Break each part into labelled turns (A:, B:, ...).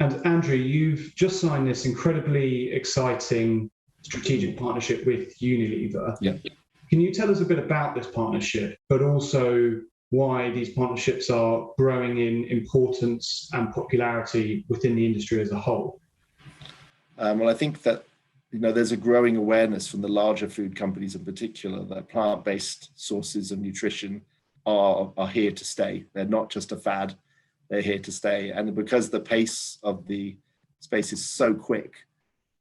A: And Andrew, you've just signed this incredibly exciting strategic partnership with Unilever.
B: Yeah.
A: Can you tell us a bit about this partnership, but also why these partnerships are growing in importance and popularity within the industry as a whole?
B: Well, I think that there's a growing awareness from the larger food companies in particular that plant-based sources of nutrition are here to stay. They're not just a fad, they're here to stay. And because the pace of the space is so quick,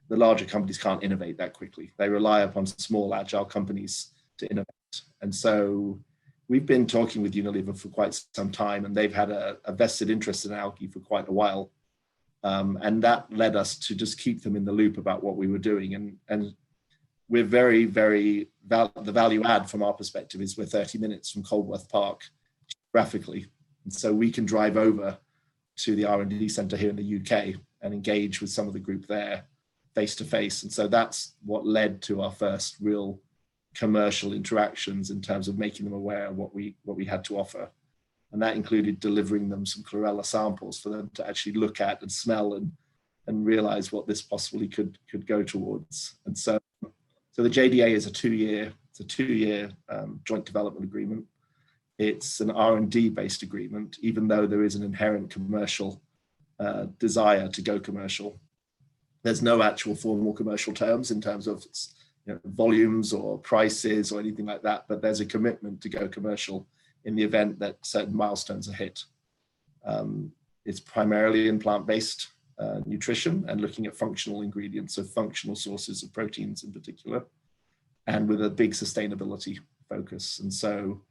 B: the larger companies can't innovate that quickly. They rely upon small, agile companies to innovate. And so we've been talking with Unilever for quite some time, and they've had a vested interest in algae for quite a while. And that led us to just keep them in the loop about what we were doing. And we're very, very, the value add from our perspective is we're 30 minutes from Coldworth Park geographically. And so we can drive over to the R&D centre here in the UK and engage with some of the group there face to face. And so that's what led to our first real commercial interactions in terms of making them aware of what we had to offer. And that included delivering them some chlorella samples for them to actually look at and smell and realize what this possibly could go towards. And so the JDA is a two-year joint development agreement. It's an R&D based agreement, even though there is an inherent commercial desire to go commercial. There's no actual formal commercial terms in terms of volumes or prices or anything like that, but there's a commitment to go commercial in the event that certain milestones are hit. It's primarily in plant-based nutrition and looking at functional ingredients, so functional sources of proteins in particular, and with a big sustainability focus. And so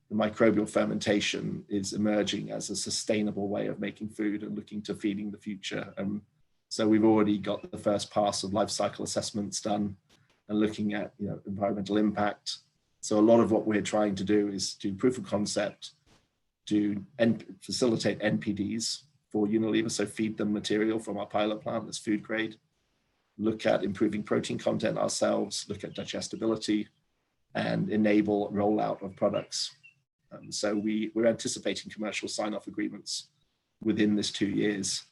B: the microbial fermentation is emerging as a sustainable way of making food and looking to feeding the future. And so we've already got the first pass of life cycle assessments done and looking at environmental impact. So a lot of what we're trying to do is do proof of concept, facilitate NPDs for Unilever, so feed them material from our pilot plant that's food grade, look at improving protein content ourselves, look at digestibility, and enable rollout of products. So we're anticipating commercial sign-off agreements within this 2 years.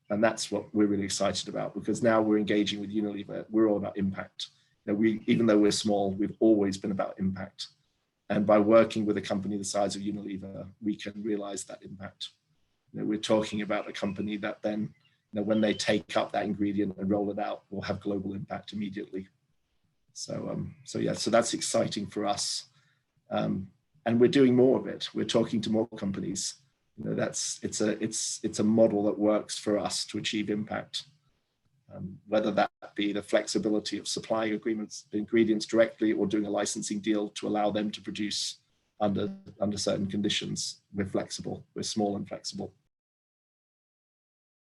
B: And that's what we're really excited about, because now we're engaging with Unilever. We're all about impact. Even though we're small, we've always been about impact. And by working with a company the size of Unilever, we can realize that impact. We're talking about a company that then, when they take up that ingredient and roll it out, will have global impact immediately. So that's exciting for us. And we're doing more of it. We're talking to more companies. It's a model that works for us to achieve impact. Whether that be the flexibility of supplying ingredients directly or doing a licensing deal to allow them to produce under certain conditions. We're flexible, we're small and flexible.